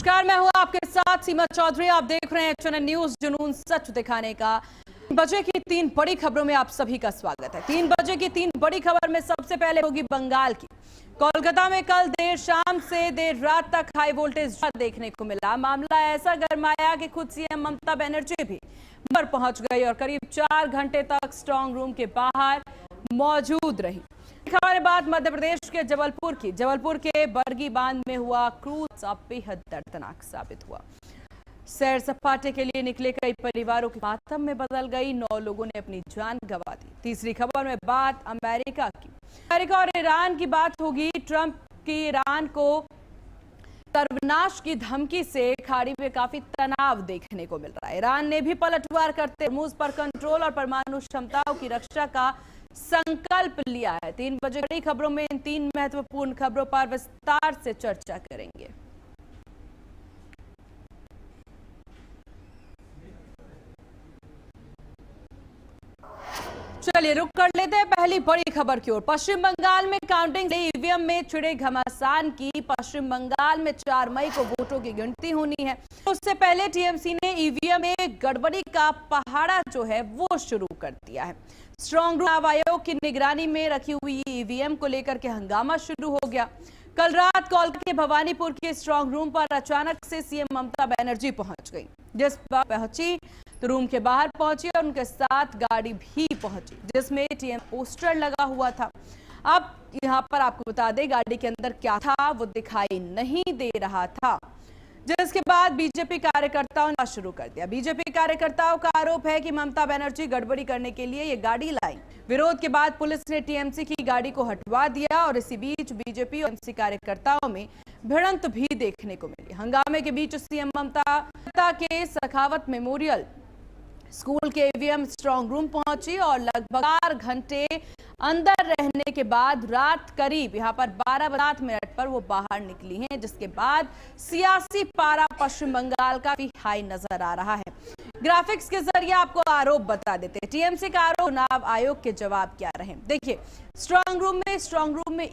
नमस्कार, मैं हूं आपके साथ सीमा चौधरी। आप देख रहे हैं चैनल न्यूज, जुनून सच दिखाने का। 3 बजे की 3 बड़ी खबरों में आप सभी का स्वागत है। 3 बजे की 3 बड़ी खबर में सबसे पहले होगी बंगाल की। कोलकाता में कल देर शाम से देर रात तक हाई वोल्टेज देखने को मिला। मामला ऐसा गरमाया कि खुद सीएम ममता बनर्जी भी पर पहुंच गई और करीब 4 घंटे तक स्ट्रांग रूम के बाहर मौजूद रही। खबर बाद मध्य प्रदेश के जबलपुर के बरगी बांध में हुआ क्रूज बेहद दर्दनाक साबित हुआ। सैर सपाटे के लिए निकले कई परिवारों के मातम में बदल गई। 9 लोगों ने अपनी जान गंवा दी। तीसरी खबर में बात अमेरिका और ईरान की बात होगी। ट्रंप की ईरान को सर्वनाश की धमकी से खाड़ी में काफी तनाव देखने को मिल रहा है। ईरान ने भी पलटवार करते होर्मुज पर कंट्रोल और परमाणु क्षमताओं की रक्षा का संकल्प लिया है। 3 बजे बड़ी खबरों में इन 3 महत्वपूर्ण खबरों पर विस्तार से चर्चा करेंगे। चलिए रुक कर लेते हैं पहली बड़ी खबर की ओर। पश्चिम बंगाल में काउंटिंग ईवीएम में छिड़े घमासान की। पश्चिम बंगाल में 4 मई को वोटों की गिनती होनी है। उससे पहले टीएमसी ने ईवीएम में गड़बड़ी का पहाड़ा जो है वो शुरू कर दिया है। स्ट्रांग रूम आयोग की निगरानी में रखी हुई ईवीएम को लेकर के हंगामा शुरू हो गया। कल रात कोलकाता के भवानीपुर के स्ट्रांग रूम पर अचानक से सीएम ममता बनर्जी पहुंच गई। जिस पर पहुंची तो रूम के बाहर पहुंची और उनके साथ गाड़ी भी पहुंची जिसमें टीएम पोस्टर लगा हुआ था। अब यहां पर आपको बता दें गाड़ी के अंदर क्या था वो दिखाई नहीं दे रहा था, जिसके बाद बीजेपी कार्यकर्ताओं ने शुरू कर दिया। बीजेपी कार्यकर्ताओं का आरोप है कि ममता बनर्जी गड़बड़ी करने के लिए ये गाड़ी लाई। विरोध के बाद पुलिस ने टीएमसी की गाड़ी को हटवा दिया और इसी बीच बीजेपी और टीएमसी कार्यकर्ताओं में भिड़ंत भी देखने को मिली। हंगामे के बीच सीएम ममता के सखावत मेमोरियल स्कूल के ईवीएम स्ट्रांग रूम पहुंची और लगभग 4 घंटे अंदर रहने के बाद रात करीब यहां पर 12:07 पर वो बाहर निकली हैं, जिसके बाद सियासी पारा पश्चिम बंगाल का भी हाई नजर आ रहा है। ग्राफिक्स के जरिए आपको आरोप बता देते हैं। टीएमसी का आरोप चुनाव आयोग के जवाब क्या रहे। देखिए, स्ट्रांग रूम में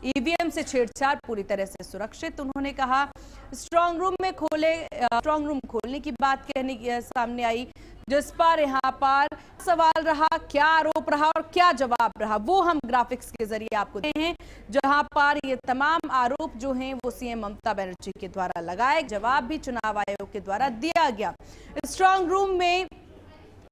ईवीएम से छेड़छाड़ पूरी तरह से सुरक्षित। उन्होंने कहा स्ट्रांग रूम खोलने की बात सामने आई, जिस पर यहाँ पर सवाल रहा, क्या आरोप रहा और क्या जवाब रहा, वो हम ग्राफिक्स के जरिए आपको देते हैं। जहां पर ये तमाम आरोप जो हैं वो सीएम ममता बनर्जी के द्वारा लगाए, जवाब भी चुनाव आयोग के द्वारा दिया गया। स्ट्रांग रूम में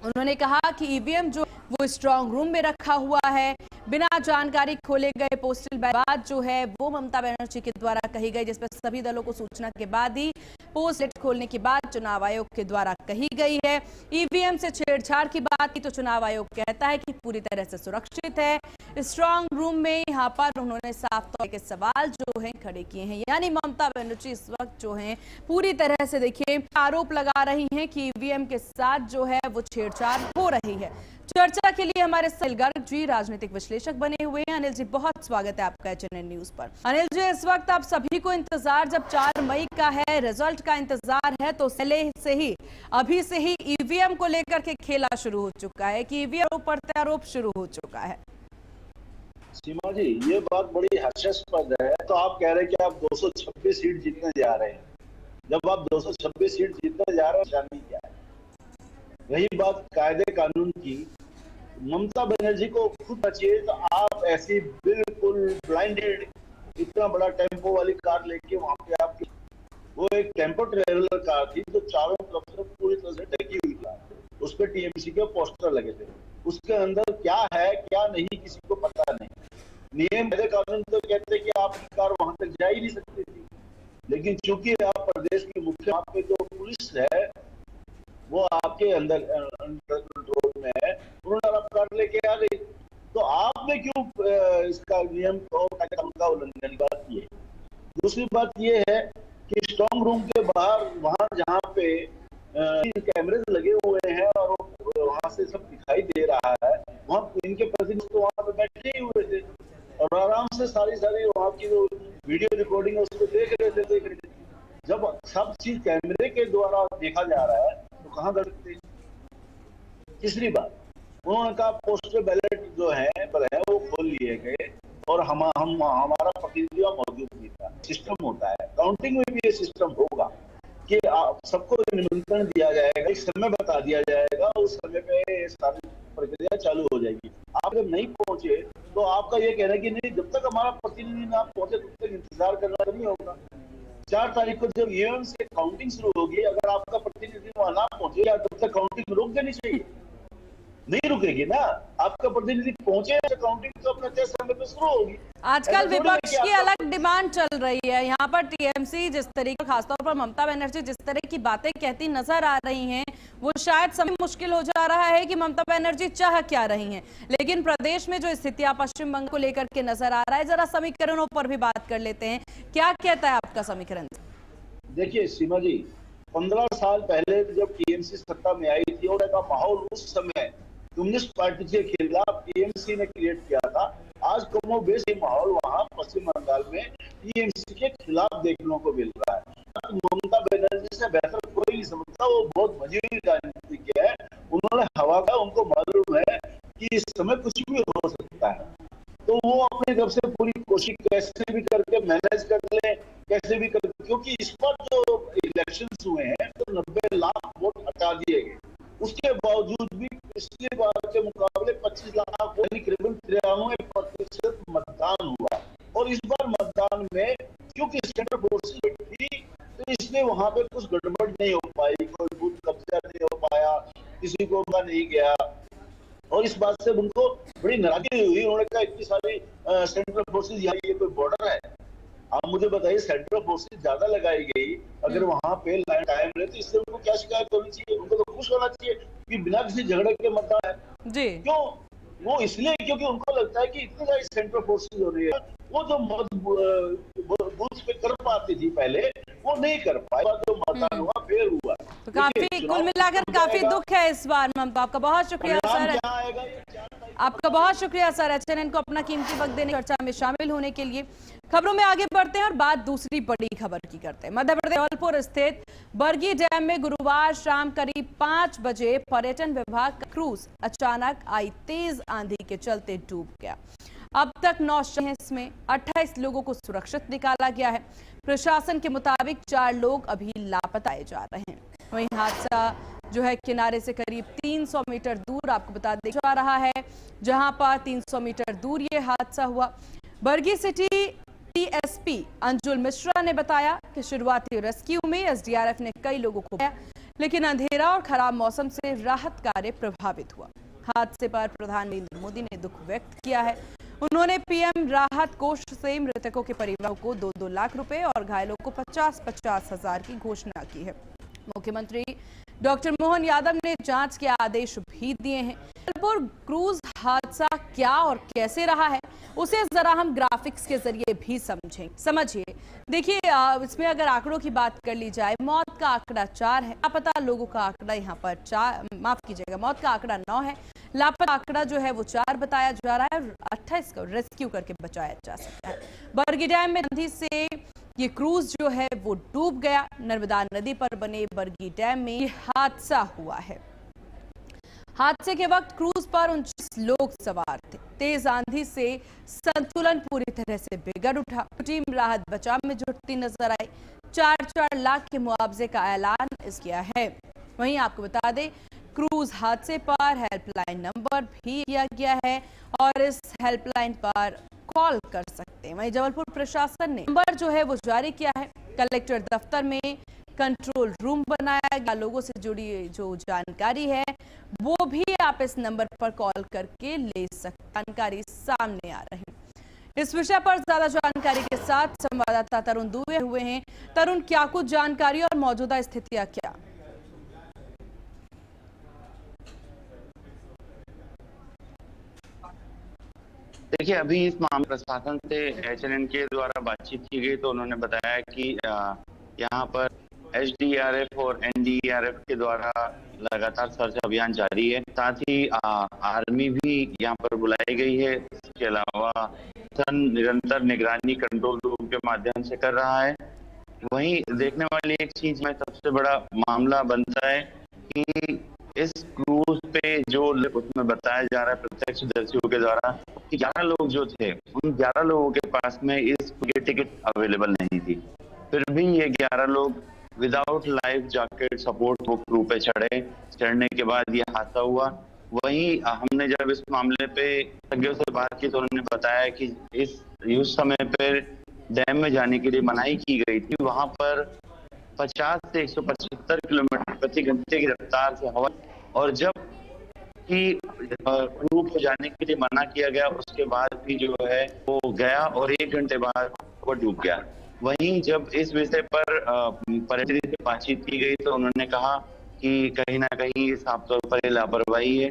उन्होंने कहा कि ईवीएम जो वो स्ट्रांग रूम में रखा हुआ है, बिना जानकारी खोले गए पोस्टल बैलेट जो है वो ममता बनर्जी के द्वारा कही गई, जिसपर सभी दलों को सूचना के बाद ही पोस्टल खोलने की बात चुनाव आयोग के द्वारा कही गई है। ईवीएम से छेड़छाड़ की बात की तो चुनाव आयोग कहता है कि पूरी तरह से सुरक्षित है। स्ट्रांग रूम में यहाँ पर उन्होंने साफ तौर के सवाल जो हैं खड़े किए हैं, यानी ममता बनर्जी इस वक्त जो हैं पूरी तरह से देखिए आरोप लगा रही हैं कि ईवीएम के साथ जो है वो छेड़छाड़ हो रही है। चर्चा के लिए हमारे साथ गर्ग जी राजनीतिक विश्लेषक बने हुए हैं। अनिल जी, बहुत स्वागत है आपका चैनल न्यूज पर। अनिल जी, इस वक्त आप सभी को इंतजार जब 4 मई का है, रिजल्ट का इंतजार है, तो अभी से ही ईवीएम को लेकर के खेला शुरू हो चुका है कि ईवीएम पर आरोप शुरू हो चुका है। सीमा जी, ये बात बड़ी हास्यास्पद है। तो आप कह रहे हैं कि आप 226 सीट जीतने जा रहे हैं। जब आप 226 सीट जीतने जा रहे हैं, क्या है? रही बात कायदे कानून की, ममता बनर्जी को खुद बचिए तो आप ऐसी बिल्कुल ब्लाइंडेड इतना बड़ा टेम्पो वाली कार लेके वहां पे आप, वो एक टेम्पो ट्रेवलर कार थी जो चारों तरफ से पूरी तरह से ढकी हुई कार, उस पर टीएमसी के पोस्टर लगे थे। उसके अंदर क्या है क्या नहीं किसी को पता नहीं। नियम कानून तो कहते हैं कि आपकी कार वहां तक जा ही नहीं सकती थी, लेकिन चूंकि आप प्रदेश के मुख्य वहां पे जो पुलिस है वो आपके अंदर कंट्रोल में है, उन्होंने आप कार लेके आ गई। तो आपने क्यों इसका नियम का उल्लंघन किया? दूसरी बात ये है कि स्ट्रांग रूम के बाहर वहां जहाँ पे कैमरे लगे हुए हैं और वहां से सब दिखाई दे रहा है, वहां इनके प्रतिनिधि तो वहां पे बैठे ही हुए थे और आराम से सारी वहां की जो वीडियो रिकॉर्डिंग है उसको देख रहे थे। जब सब चीज कैमरे के द्वारा देखा जा रहा है तो कहाँ गलती? तीसरी बात, उन्होंने कहा पोस्टल बैलेट जो है वो खोल लिए गए और हमारा प्रतिनिधि मौजूद नहीं था। सिस्टम होता है काउंटिंग में भी ये सिस्टम होगा कि सबको निमंत्रण दिया जाएगा, एक समय बता दिया जाएगा, उस समय पे सारी प्रक्रिया चालू हो जाएगी। आप जब नहीं पहुंचे तो आपका ये कहना है कि नहीं, जब तक हमारा प्रतिनिधि ना पहुंचे तब तक इंतजार करना नहीं होगा। 4 तारीख को जब ईवीएम से काउंटिंग शुरू होगी, अगर आपका प्रतिनिधि वहां ना पहुंचे, या तब तक काउंटिंग रोक देनी चाहिए? नहीं रुकेगी ना, आपका प्रतिनिधि पहुंचे तो काउंटिंग तो अपने तय समय पे शुरू होगी। आजकल विपक्ष की अलग डिमांड चल रही है। यहाँ पर टीएमसी जिस तरीके, खासतौर पर ममता बनर्जी जिस तरह की बातें कहती नजर आ रही हैं, वो शायद समझ मुश्किल हो जा रहा है कि ममता बनर्जी चाह क्या रही हैं। लेकिन प्रदेश में जो स्थितियां पश्चिम बंगाल को लेकर के नजर आ रहा है, जरा समीकरणों पर भी बात कर लेते हैं। क्या कहता है आपका समीकरण? देखिए सीमा जी, 15 साल पहले जब टीएमसी सत्ता में आई थी और का माहौल उस समय कम्युनिस्ट पार्टी के खिलाफ टीएमसी ने क्रिएट किया था। आज कमोबेश ये माहौल वहां पश्चिम बंगाल में टीएमसी के खिलाफ देखने को मिल रहा है। ममता बनर्जी से बेहतर कोई नहीं समझता, वो बहुत मजबूरी राजनीतिक है। उन्होंने हवा का, उनको मालूम है कि इस समय कुछ भी हो सकता है, तो वो अपनी तरफ से पूरी कोशिश कैसे भी करके मैनेज कर ले, कैसे भी कर, क्योंकि इस बार जो इलेक्शंस हुए हैं तो 90 लाख वोट हटा दिए गए। उसके बावजूद भी पिछली बार के मुकाबले 25 लाख यानी करीबन 93% मतदान हुआ। और इस बार मतदान में क्योंकि सेंट्रल फोर्सेस थी तो इसलिए वहां पे कुछ गड़बड़ नहीं हो पाई, कोई बूथ कब्जा नहीं हो पाया, किसी को मौका नहीं गया, और इस बात से उनको बड़ी नाराजगी हुई। उन्होंने कहा इतनी सारी सेंट्रल फोर्सेस, यहाँ ये कोई बॉर्डर है? आप मुझे बताइए, सेंट्रल फोर्सेस ज्यादा लगाई गई, अगर वहां पे लाइन टाइम रहे तो इससे उनको क्या शिकायत होनी चाहिए? उनको तो खुश होना चाहिए कि बिना किसी झगड़े के मतदान है जी। क्यों? वो इसलिए क्योंकि उनको लगता है कि इतनी सारी सेंट्रल फोर्सेस हो रही है, वो जो बूथ पे कर पाती थी पहले, वो नहीं कर पाए। जो मतदान हुआ फेल हुआ। तो काफी कुल मिलाकर काफी दुख है इस बार। ममता, आपका बहुत शुक्रिया सर, आपका बहुत शुक्रिया सर एचएनएन को अपना कीमती वक्त देने, चर्चा में शामिल होने के लिए। खबरों में आगे बढ़ते हैं और बात दूसरी बड़ी खबर की करते हैं। मध्य प्रदेश जबलपुर स्थित बरगी डैम में गुरुवार शाम करीब 5 बजे पर्यटन विभाग का क्रूज अचानक आई तेज आंधी के चलते डूब गया। अब तक 9 शव, इसमें 28 लोगों को सुरक्षित निकाला गया है। प्रशासन के मुताबिक 4 लोग अभी लापता जा रहे हैं। वहीं हादसा जो है किनारे से करीब 300 मीटर दूर आपको बता दिया जा रहा है, जहां पर 300 मीटर दूर ये हादसा हुआ। बरगी सिटी टीएसपी अंजुल मिश्रा ने बताया कि शुरुआती रेस्क्यू में एसडीआरएफ ने कई लोगों को बचाया, लेकिन अंधेरा और खराब मौसम से राहत कार्य प्रभावित हुआ। हादसे पर प्रधानमंत्री नरेंद्र मोदी ने दुख व्यक्त किया है। उन्होंने पीएम राहत कोष से मृतकों के परिवारों को 2-2 लाख रुपए और घायलों को 50-50 हजार की घोषणा की है। मुख्यमंत्री डॉक्टर मोहन यादव ने जांच के आदेश भी दिए हैं। जबलपुर क्रूज हादसा क्या और कैसे रहा है, उसे जरा हम ग्राफिक्स के जरिए भी समझिए। देखिए, इसमें अगर आंकड़ों की बात कर ली जाए, मौत का आंकड़ा 4 है, लापता लोगों का आंकड़ा यहाँ पर 4, माफ कीजिएगा, मौत का आंकड़ा 9 है, लापता आंकड़ा जो है वो 4 बताया जा रहा है। 28 को रेस्क्यू करके बचाया जा सकता है। बरगी डैम में आंधी से ये क्रूज जो है वो डूब गया। नर्मदा नदी पर बने बरगी डैम में ये हादसा हुआ है। हादसे के वक्त क्रूज पर 29 लोग सवार थे। तेज आंधी से संतुलन पूरी तरह से बिगड़ उठा। टीम राहत बचाव में जुटती नजर आई। 4-4 लाख के मुआवजे का ऐलान किया है। वहीं आपको बता दें, क्रूज हादसे पर हेल्पलाइन नंबर भी दिया गया है और इस हेल्पलाइन पर कॉल कर सकते हैं। वहीं जबलपुर प्रशासन ने नंबर जो है वो जारी किया है। कलेक्टर दफ्तर में कंट्रोल रूम बनाया गया। लोगों से जुड़ी जो जानकारी है वो भी आप इस नंबर पर कॉल करके ले सकते। जानकारी सामने आ रही है। इस विषय पर ज्यादा जानकारी के साथ संवाददाता तरुण दुबे हुए हैं। तरुण, क्या कुछ जानकारी और मौजूदा स्थितियां क्या? देखिए, अभी इस मामले प्रशासन से एचएनएन के द्वारा बातचीत की गई तो उन्होंने बताया कि यहाँ पर एसडीआरएफ और एनडीआरएफ के द्वारा लगातार सर्च अभियान जारी है। साथ ही आर्मी भी यहाँ पर बुलाई गई है। इसके अलावा निरंतर निगरानी कंट्रोल रूम के माध्यम से कर रहा है। वहीं देखने वाली एक चीज में सबसे बड़ा मामला बनता है कि इस क्रूज पे जो उसमें बताया जा रहा है प्रत्यक्षदर्शियों के द्वारा कि 11 लोग जो थे, उन 11 लोगों के पास में इस टिकट अवेलेबल नहीं थी। फिर भी ये 11 लोग विदाउट लाइफ जैकेट सपोर्ट वो क्रू पे चढ़ने के बाद ये हादसा हुआ। वहीं हमने जब इस मामले पे विशेषज्ञों से बात की तो उन्होंने बताया कि उस समय पर डैम में जाने के लिए मनाही की गई थी। वहां पर 50 से 175 किलोमीटर प्रति घंटे की रफ्तार से हवा, और जब कि क्रू को जाने के लिए मना किया गया उसके बाद भी जो है वो गया और 1 घंटे बाद वो डूब गया। वहीं जब इस विषय पर पर्यटन से बातचीत की गई तो उन्होंने कहा कि कहीं ना कहीं साफ तौर पर ये लापरवाही है।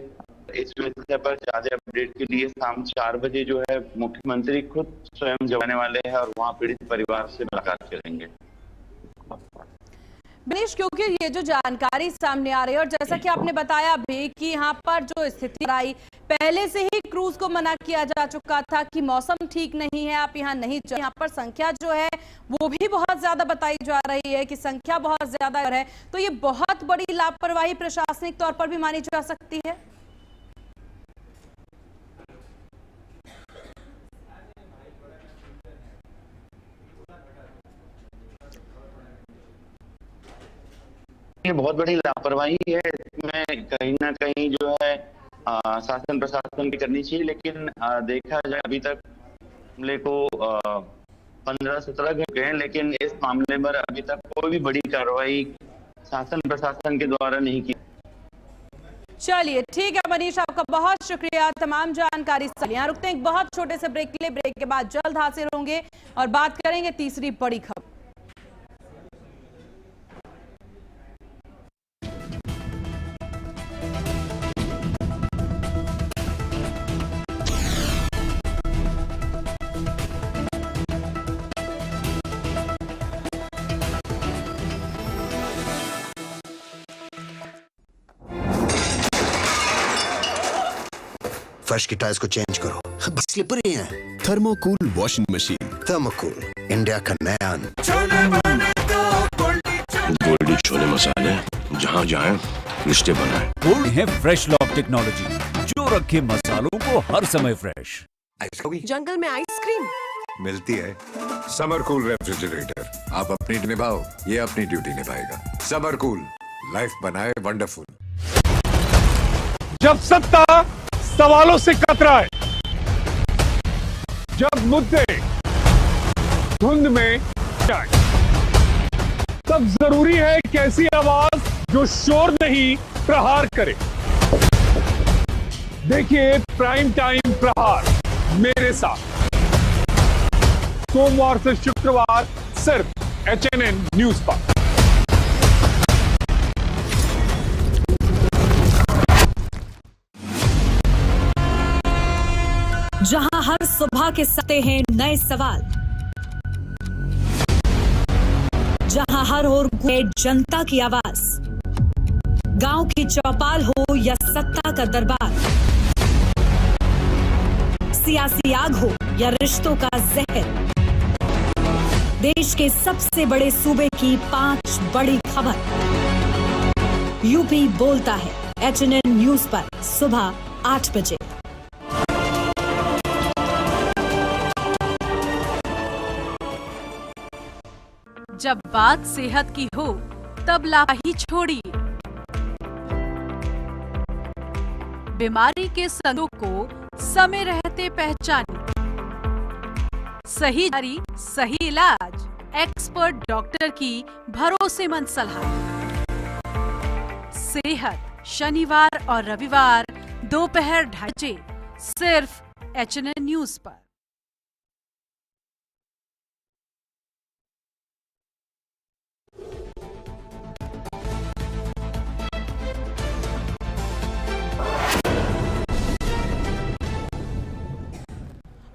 इस विषय पर ज्यादा अपडेट के लिए शाम 4 बजे जो है मुख्यमंत्री खुद स्वयं जाने वाले हैं और वहां पीड़ित परिवार से मुलाकात करेंगे। मनीष, क्योंकि ये जो जानकारी सामने आ रही है और जैसा कि आपने बताया भी कि यहाँ पर जो स्थिति आई, पहले से ही क्रूज को मना किया जा चुका था कि मौसम ठीक नहीं है, आप यहाँ नहीं जाइए। यहाँ पर संख्या जो है वो भी बहुत ज्यादा बताई जा रही है कि संख्या बहुत ज्यादा है, तो ये बहुत बड़ी लापरवाही प्रशासनिक तौर पर भी मानी जा सकती है। ये बहुत बड़ी लापरवाही है। इसमें कहीं ना कहीं जो है शासन प्रशासन की करनी चाहिए, लेकिन देखा जाए अभी तक मामले को 15-17 घंटे हैं, लेकिन इस मामले पर अभी तक कोई भी बड़ी कार्रवाई शासन प्रशासन के द्वारा नहीं की। चलिए ठीक है मनीष, आपका बहुत शुक्रिया तमाम जानकारी से। यहाँ रुकते हैं एक बहुत छोटे से ब्रेक के लिए। ब्रेक के बाद जल्द हाजिर होंगे और बात करेंगे तीसरी बड़ी खबर। फर्श की टाइल्स को चेंज करो, बस स्लिपरी हैं। थर्मोकूल वॉशिंग मशीन। थर्मोकूल, इंडिया का नया गोल्डी छोले मसाले, जहाँ जाए रिश्ते बनाए। गोल्ड है फ्रेश लॉक टेक्नोलॉजी जो रखे मसालों को हर समय फ्रेश। जंगल में आइसक्रीम मिलती है। समर कूल रेफ्रिजरेटर, आप अपनी ड्यूटी निभाओ, ये अपनी ड्यूटी निभाएगा। समर कूल, लाइफ बनाए वंडरफुल। जब सत्ता सवालों से कतराए, जब मुद्दे धुंध में जाए, तब जरूरी है एक ऐसी आवाज जो शोर नहीं प्रहार करे। देखिए प्राइम टाइम प्रहार मेरे साथ, सोमवार से शुक्रवार सिर्फ HNN न्यूज पर। जहां हर सुबह के सकते हैं नए सवाल, जहां हर ओर गूंजे जनता की आवाज, गांव की चौपाल हो या सत्ता का दरबार, सियासी आग हो या रिश्तों का जहर, देश के सबसे बड़े सूबे की 5 बड़ी खबर। यूपी बोलता है HNN न्यूज पर सुबह 8 बजे। जब बात सेहत की हो तब लापरवाही छोड़िए। बीमारी के संकेतों को समय रहते पहचानिए। सही जानकारी, सही इलाज, एक्सपर्ट डॉक्टर की भरोसेमंद सलाह। सेहत शनिवार और रविवार दोपहर 2:30 बजे सिर्फ HNN न्यूज पर।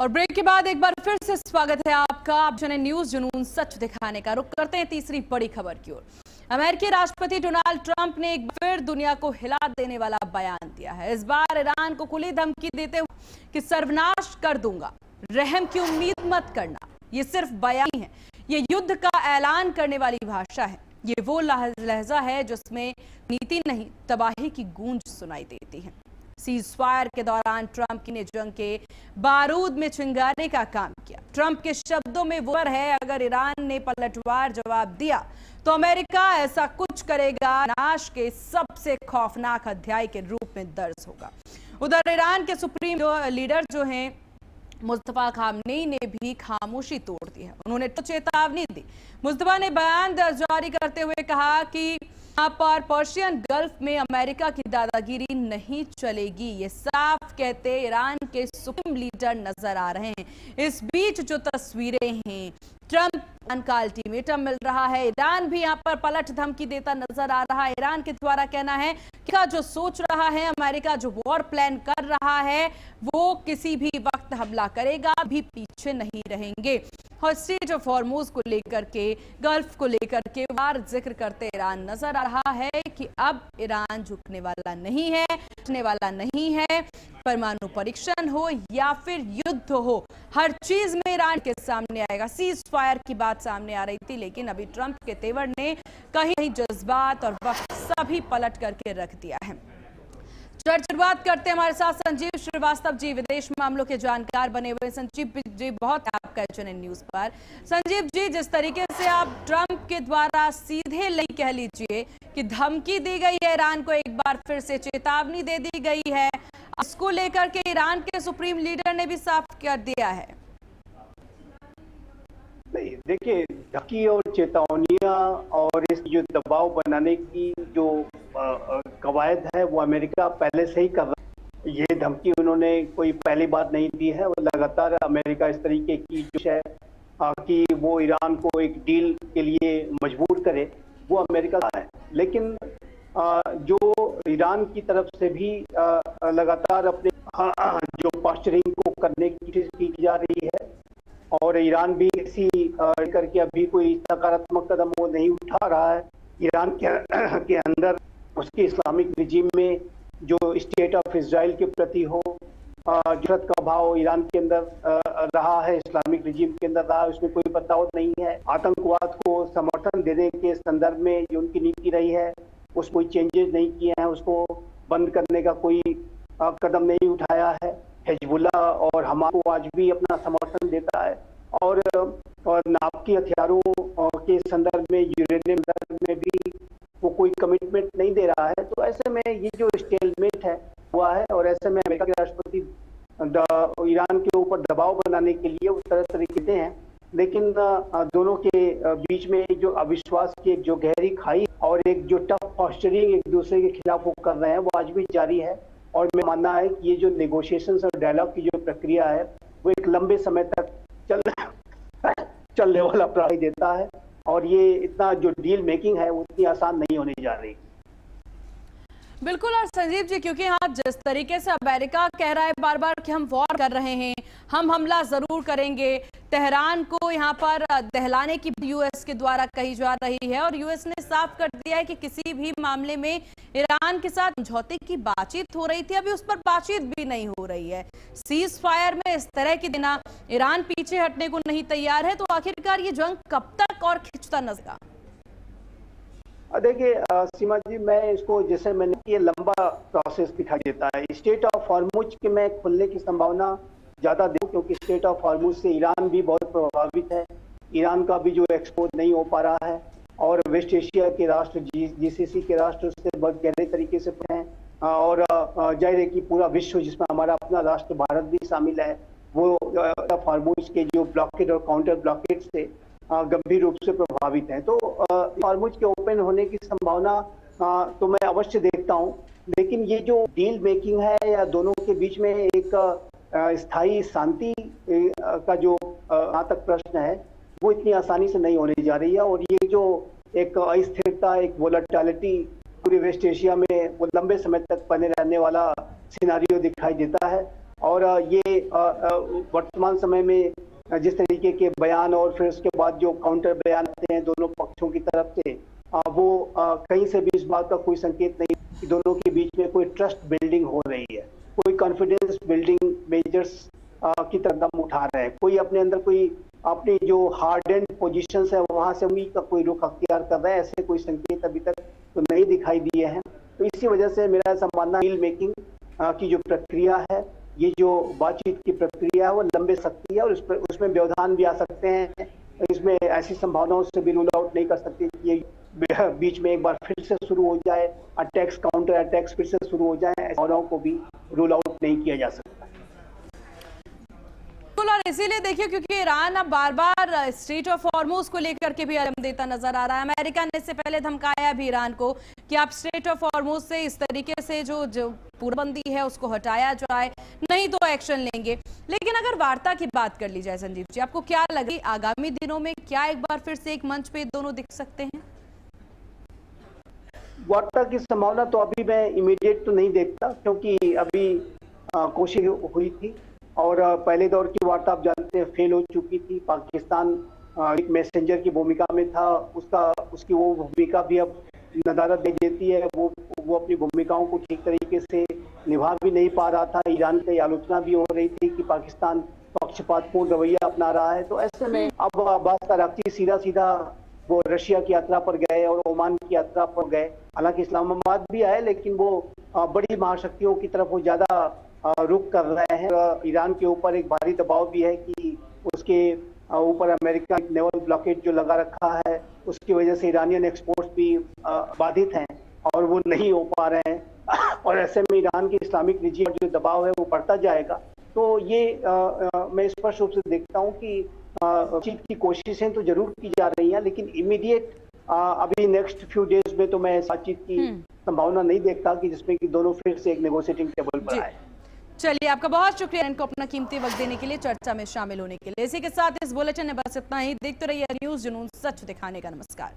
और ब्रेक के बाद एक बार फिर से स्वागत है आपका। आप HNN न्यूज जुनून सच दिखाने का। रुख करते हैं तीसरी बड़ी खबर की ओर। अमेरिकी राष्ट्रपति डोनाल्ड ट्रंप ने एक बार फिर दुनिया को हिला देने वाला बयान दिया है। इस बार ईरान को खुली धमकी देते हुए कि सर्वनाश कर दूंगा, रहम की उम्मीद मत करना। ये सिर्फ बयान है, ये युद्ध का ऐलान करने वाली भाषा है। ये वो लहजा है जिसमें नीति नहीं तबाही की गूंज सुनाई देती है। सीज फायर के दौरान ट्रंप ने जंग के बारूद में चिंगारी का काम किया। ट्रंप के शब्दों में वो है, अगर ईरान ने पलटवार जवाब दिया तो अमेरिका ऐसा कुछ करेगा नाश के सबसे खौफनाक अध्याय के रूप में दर्ज होगा। उधर ईरान के सुप्रीम लीडर जो हैं मुस्तफा खामनेई ने भी खामोशी तोड़ दी है। उन्होंने तो चेतावनी दी। मुस्तफा ने बयान जारी करते हुए कहा कि यहाँ पर पर्शियन गल्फ में अमेरिका की दादागिरी नहीं चलेगी। ये साफ कहते ईरान के सुप्रीम लीडर नजर आ रहे हैं। इस बीच जो तस्वीरें हैं, ट्रंप का अल्टीमेटम मिल रहा है, ईरान भी यहाँ पर पलट धमकी देता नजर आ रहा है। ईरान के द्वारा कहना है कि जो सोच रहा है, अमेरिका जो वॉर प्लान कर रहा है, वो किसी भी वक्त हमला करेगा, भी पीछे नहीं रहेंगे। और स्ट्रेट ऑफ हॉर्मुज को लेकर के, गल्फ को लेकर के बार जिक्र करते ईरान नजर आ रहा है कि अब ईरान झुकने वाला नहीं है, झुकने वाला नहीं है। परमाणु परीक्षण हो या फिर युद्ध हो, हर चीज में ईरान के सामने आएगा। सीज फायर की बात सामने आ रही थी, लेकिन अभी ट्रंप के तेवर ने कहीं जज्बात और वक्त सभी पलट करके रख दिया है। शुरुआत करते हैं, हमारे साथ संजीव श्रीवास्तव जी विदेश मामलों के जानकार बने हुए। संजीव जी, बहुत आपका एचएनएन न्यूज पर। संजीव जी, जिस तरीके से आप ट्रंप के द्वारा सीधे नहीं कह लीजिए कि धमकी दी गई है, ईरान को एक बार फिर से चेतावनी दे दी गई है, इसको लेकर के ईरान के सुप्रीम लीडर ने भी साफ कर दिया है। नहीं, देखिए, धमकी और चेतावनियां और इस जो दबाव बनाने की जो कवायद है वो अमेरिका पहले से ही कर रहा है। ये धमकी उन्होंने कोई पहली बात नहीं दी है। वो लगातार अमेरिका इस तरीके की जो है कि वो ईरान को एक डील के लिए मजबूर करे, वो अमेरिका का है। लेकिन जो ईरान की तरफ से भी लगातार अपने जो पॉस्चरिंग को करने की कोशिश की जा रही है, और ईरान भी इसी करके अभी कोई सकारात्मक कदम वो नहीं उठा रहा है। ईरान के अंदर उसके इस्लामिक रिजीम में जो स्टेट ऑफ इजराइल के प्रति हो, जरूरत का भाव ईरान के अंदर रहा है, इस्लामिक रिजीम के अंदर रहा है, उसमें कोई बदलाव नहीं है। आतंकवाद को समर्थन देने के संदर्भ में जो उनकी नीति रही है, उस कोई चेंजेस नहीं किए हैं, उसको बंद करने का कोई कदम नहीं उठाया है। हिजबुल्लाह और हमास को आज भी अपना समर्थन देता है, और नापाकी हथियारों के संदर्भ में, यूरेनियम संदर्भ में भी वो कोई कमिटमेंट नहीं दे रहा है। तो ऐसे में ये जो स्टेलमेट है हुआ है, और ऐसे में अमेरिका के राष्ट्रपति ईरान के ऊपर दबाव बनाने के लिए वो तरह तरीके हैं। लेकिन दोनों के बीच में जो अविश्वास की एक जो गहरी खाई और एक जो टफ पॉस्चरिंग एक दूसरे के खिलाफ वो कर रहे हैं, वो आज भी जारी है। और मैं मानना है कि ये जो नेगोशिएशंस और डायलॉग की जो प्रक्रिया है, वो एक लंबे समय तक चलने वाला प्राणी देता है, और ये इतना जो डील मेकिंग है वो इतनी आसान नहीं होने जा रही। बिल्कुल। और संजीव जी, क्योंकि हाँ, जिस तरीके से अमेरिका कह रहा है बार बार कि हम वॉर कर रहे हैं, हम हमला जरूर करेंगे, तेहरान को यहाँ पर दहलाने की यूएस के द्वारा कही जा रही है, और यूएस ने साफ कर दिया है कि किसी भी मामले में ईरान के साथ समझौते की बातचीत हो रही थी, अभी उस पर बातचीत भी नहीं हो रही है। सीज फायर में इस तरह की देना, ईरान पीछे हटने को नहीं तैयार है, तो आखिरकार ये जंग कब तक और खिंचता नजर आएगा? देखिए सीमा जी, मैं इसको जैसे मैंने ये लंबा प्रोसेस दिखाई देता है। स्टेट ऑफ हॉर्मुज के में खुलने की संभावना ज़्यादा देखूं, क्योंकि स्टेट ऑफ हॉर्मुज से ईरान भी बहुत प्रभावित है। ईरान का भी जो एक्सपोर्ट नहीं हो पा रहा है, और वेस्ट एशिया के राष्ट्र जीसीसी के राष्ट्र उससे बहुत गहरे तरीके से हैं, और जाहिर है कि पूरा विश्व, जिसमें हमारा अपना राष्ट्र भारत भी शामिल है, वो हॉर्मुज के जो ब्लॉकेड और काउंटर ब्लॉकेड से गंभीर रूप से प्रभावित हैं। तो हॉर्मुज के ओपन होने की संभावना तो मैं अवश्य देखता हूं, लेकिन ये जो डील मेकिंग है या दोनों के बीच में एक स्थायी शांति का जो यहाँ तक प्रश्न है, वो इतनी आसानी से नहीं होने जा रही है। और ये जो एक अस्थिरता, एक वोलेटिलिटी पूरे वेस्ट एशिया में वो लंबे समय तक बने रहने वाला सिनारियो दिखाई देता है। और ये वर्तमान समय में जिस तरीके के बयान और फिर उसके बाद जो काउंटर बयान आते हैं दोनों पक्षों की तरफ से, वो कहीं से भी इस बात का कोई संकेत नहीं कि दोनों के बीच में कोई ट्रस्ट बिल्डिंग हो रही है, कोई कॉन्फिडेंस बिल्डिंग मेजर्स की तरफ कदम उठा रहे हैं, कोई अपने अंदर कोई अपनी जो हार्ड एंड पोजिशन है वहां से उम्मीद का कोई रुख अख्तियार कर रहा है। ऐसे कोई संकेत अभी तक तो नहीं दिखाई दिए हैं। तो इसी वजह से मेरा ऐसा मानना डील मेकिंग की जो प्रक्रिया है, ये जो बातचीत की प्रक्रिया है वो लंबे सकती है और उसमें व्यवधान भी आ सकते हैं। इसमें ऐसी संभावनाओं से भी रूल आउट नहीं कर सकती कि ये बीच में एक बार फिर से शुरू हो जाए, अटैक्स काउंटर अटैक्स फिर से शुरू हो जाए, ऐसी संभावनाओं को भी रूल आउट नहीं किया जा सकता। और इसीलिए देखिए क्योंकि ईरान अब बार बार स्ट्रेट ऑफ हॉर्मुज को लेकर के भी अलर्ट देता नजर आ रहा है। अमेरिका ने इससे पहले धमकाया भी ईरान को कि आप स्ट्रेट ऑफ हॉर्मुज से इस तरीके से जो पूर्णबंदी है उसको हटाया जाए, नहीं तो एक्शन लेंगे। लेकिन अगर वार्ता की बात कर ली जाए संजीव जी, आपको क्या लगे आगामी दिनों में क्या एक बार फिर से एक मंच पे दोनों दिख सकते हैं? वार्ता की संभावना तो अभी मैं इमीडिएट तो नहीं देखता, क्योंकि अभी कोशिश हुई थी और पहले दौर की वार्ता आप जानते हैं फेल हो चुकी थी। पाकिस्तान एक मैसेंजर की भूमिका में था, उसकी वो भूमिका भी अब नदारत दे देती है। वो अपनी भूमिकाओं को ठीक तरीके से निभा भी नहीं पा रहा था। ईरान की आलोचना भी हो रही थी कि पाकिस्तान पक्षपातपूर्ण रवैया अपना रहा है। तो ऐसे में अब अब्बास अराक्ची सीधा वो रशिया की यात्रा पर गए और ओमान की यात्रा पर गए। हालांकि इस्लामाबाद भी आए, लेकिन वो बड़ी महाशक्तियों की तरफ वो ज्यादा रुख कर रहे हैं। ईरान के ऊपर एक भारी दबाव भी है कि उसके ऊपर अमेरिका नेवल ब्लॉकेट जो लगा रखा है, उसकी वजह से ईरानियन एक्सपोर्ट्स भी बाधित हैं और वो नहीं हो पा रहे हैं। और ऐसे में ईरान की इस्लामिक रिजीम पर जो दबाव है वो बढ़ता जाएगा। तो ये मैं स्पष्ट रूप से देखता हूँ कि चीज की कोशिशें तो जरूर की जा रही हैं, लेकिन इमीडिएट अभी नेक्स्ट फ्यू डेज में तो मैं बातचीत की संभावना नहीं देखता कि जिसमें कि दोनों फिर से एक नेगोशिएटिंग टेबल पर आए। चलिए, आपका बहुत शुक्रिया इनको अपना कीमती वक्त देने के लिए, चर्चा में शामिल होने के लिए। इसी के साथ इस बुलेटिन में बस इतना ही। देखते रहिए न्यूज़ जुनून, सच दिखाने का। नमस्कार।